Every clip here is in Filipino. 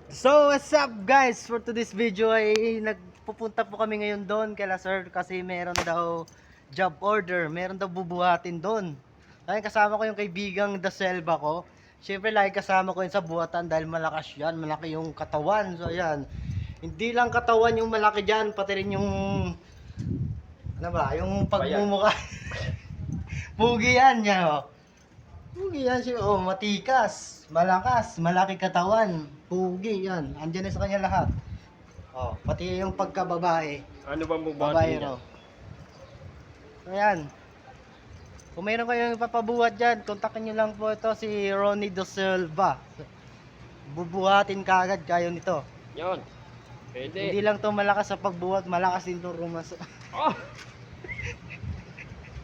So what's up guys, for today's video ay nagpupunta po kami ngayon doon kay Sir kasi meron daw job order, meron daw bubuhatin doon. Dahil kasama ko yung kaibigang Da Selva ko. Siyempre lagi kasama ko yun sa buhatan dahil malakas yan, malaki yung katawan. So ayan, hindi lang katawan yung malaki dyan, pati rin yung ano ba, yung pagmumukha. Pugi yan niya oh. Pugi yan siya, oh, matikas, malakas, malaki katawan, pugi yan, andyan na sa kanya lahat. Oh, pati yung pagkababae, Ano bang babae bubati raw. niya? So yan, kung mayroon kayong ipapabuhat dyan, kontakin nyo lang po ito si Ronnie Da Silva. Bubuhatin kaagad kayo nito. Yun. Pwede. Hindi lang to malakas sa pagbuhat, malakas din to rumas. Oh!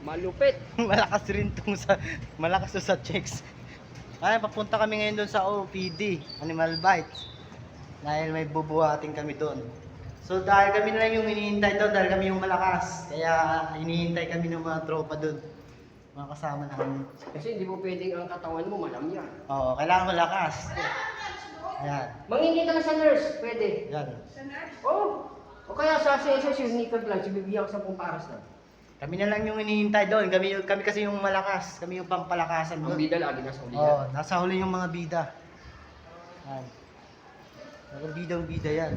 Malupit. Malakas rin tong sa malakas to sa checks. Ay, papunta kami ngayon doon sa OPD, Animal Bites. Dahil may bubuhatin kami doon. So dahil kami na lang yung hinihintay doon, dahil kami yung malakas. Kaya hinihintay kami ng mga tropa doon. Mga kasama namin. Kasi hindi mo pwedeng ang katawan mo malam yan. Oo, kailangan malakas. Ayan. Mangingi ka na sa nurse. Pwede. Yan. Oh! O kaya sa SSS yung nickel lang, bibigyan ko sa paras na. Kami na lang yung hinihintay doon. Kami kasi yung malakas. Kami yung pampalakasan Ang doon. bida lagi nasa uli Oo, yan. nasa huli yung mga bida. Yan. Mga bidang-bida yan.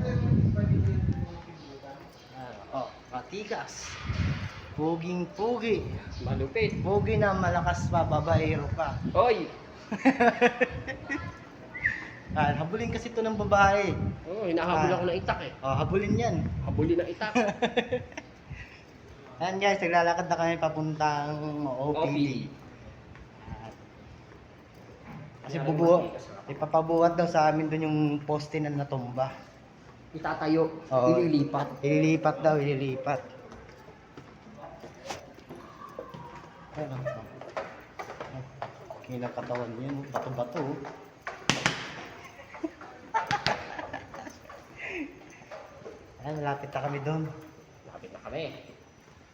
Oh, matikas. Puging-pugi. Malupit. Pugi na malakas pa, babaero pa. Oy! Habulin kasi ito ng babae. Oh, hinahabol ako ng itak eh. Oh, habulin yan. Habulin ng itak. Ayan guys, naglalakad na kami papuntang OPD. Kasi ipapabuhat daw sa amin doon yung poste na natumba. Itatayo. Oo. Ililipat. Ililipat daw, ililipat. Ayan o. Kilang katawan yun, bato-bato. Ayan, malapit na kami doon. Lapit na kami.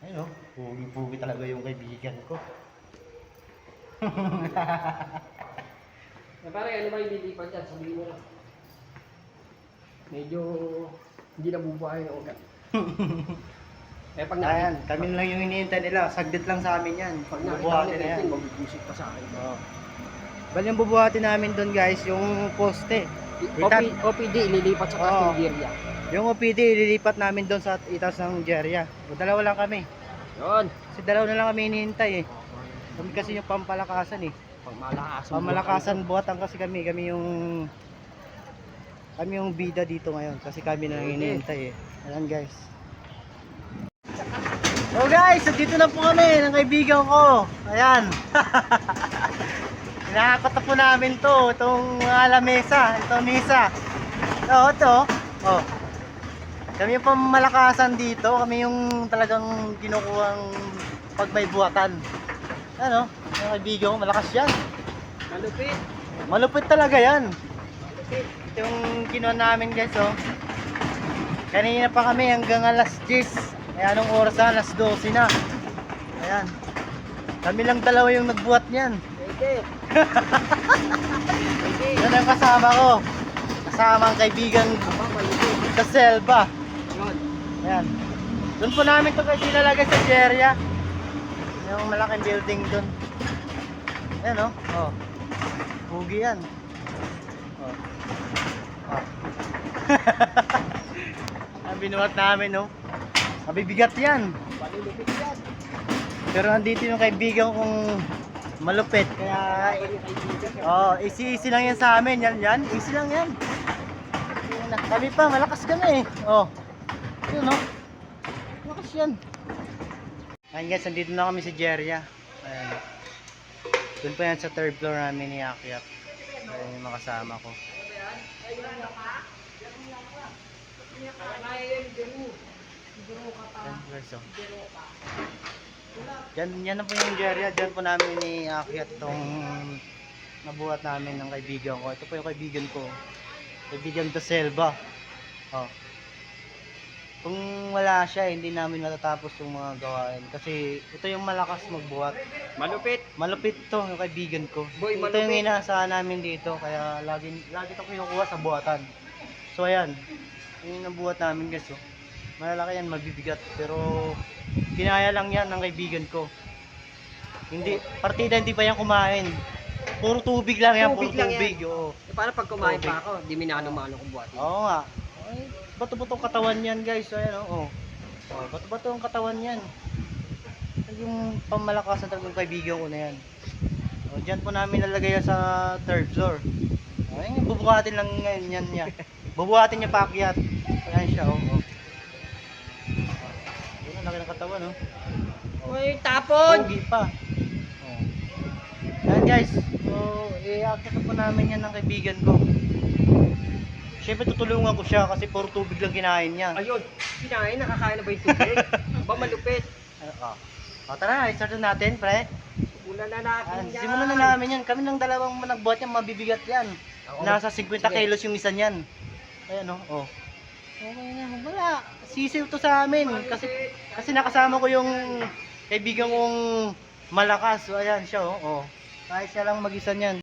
Ayun o, pugi-pugi talaga yung kaibigan ko. Eh, pare, ano ba yung lilipat dyan? Sabihin mo lang. Medyo hindi nabubuhay yung ugat. Eh, pag Ayan, kami lang yung hinihintay nila. Saglit lang sa amin yan. Pag nakita Bubuhatin ko na yan. ni magbubusik pa sa akin. Oo. Bali yung bubuhatin namin doon guys, yung poste. OPD ililipat sa Oo. Castilderia. Yung OPD, ililipat namin doon sa itaas ng Jeria. O, dalawa lang kami. Yun. Kasi dalawa na lang kami hinihintay eh. Kami kasi yung pampalakasan eh. Pagmalakasan. Pamalakasan buhatan kasi kami. Kami yung bida dito ngayon. Kasi kami na lang hinihintay eh. Ayan guys. So guys, dito na po kami ng kaibigan ko. Ayan. Hinahakot na po namin to. Itong lamesa. Itong mesa. Ito. Oh. Kami yung pamalakasan dito. Kami yung talagang kinukuhang pag may buhatan. Ano? Yung kaibigan ko, malakas yan. Malupit. Malupit talaga yan. Malupit. Ito yung kinuha namin guys oh. Kanina pa kami hanggang alas 10. Kaya anong oras na? Alas 12 na. Ayan. Kami lang dalawa yung nagbuhat niyan. Pwede. Yan ang kasama ko. Kasama ang kaibigan Da Selva. Yun. Ayan. Doon po namin ito kasi nilalagay sa Jeria. Yung malaking building doon. Ayan oh. Oh. Pugi yan. Oh. Oh. Ang binuhat namin oh. Mabibigat yan. Malulupit yan. Pero nandito yung kaibigan kong malupit. Kaya oh, easy lang yan sa amin. Yan. Easy lang yan. Kami pa, malakas kami eh. Oh. Yun oh. Malakas yan. Ayan guys, nandito na kami sa Jeria. Ayan. Doon pa yan sa third floor namin ni Akyat. Ayan yung makasama ko. Ayan guys oh. Yan na po yung Jeria. Diyan po namin ni Akyat itong nabuhat namin ng kaibigan ko. Ito po yung kaibigan ko. Kaibigan Da Selva. Oh. Kung wala siya, hindi namin matatapos yung mga gawain. Kasi ito yung malakas magbuhat. Malupit. Malupit to yung kaibigan ko. Boy, Ito malupit. yung inaasahan namin dito. Kaya lagi ito kinukuha sa buhatan. So ayan, yun ang buhat namin guys. Oh. Malalaki yan, mabibigat. Pero kinaya lang yan ng kaibigan ko. Hindi, partida hindi pa yan kumain. Puro tubig lang yan, puro Tubig lang yan. tubig. Oo. Eh, paano pag kumain Tubig. pa ako, di minano-mano kong buhatin. Oo nga. Ay, bato-bato ang katawan yan guys. Ayan oh. Oh, bato-bato ang katawan yan. Yung pamalakasan talagang kaibigan ko na yan. O, dyan po namin nalagay yan sa third floor. Ay, bubuhatin lang ngayon yan niya. Bubuhatin niya paakyat. Ayan siya, oh. Yun, ang laki ng katawan, oh. Uy, tapon! Pogi pa. Oh. Ayan guys. So, i-akyat po namin yan ng kaibigan ko. Siyempre tutulungan ko siya kasi puro tubig lang kinain niya. Ayun, kinain, nakakain na ba yung tubig? Ba malupit? O tara, i-start na natin, pre. Una na natin yan. Simulan na namin yan. Kami lang dalawang nagbuhat yan, mabibigat yan. Ako, Nasa 50 sige. kilos yung isa niyan. Ayan oh. Okay na, wala. Sisiw to sa amin. Kasi nakasama ko yung kaibigan kong malakas. So ayan siya oh. Kahit siya lang mag-isa niyan.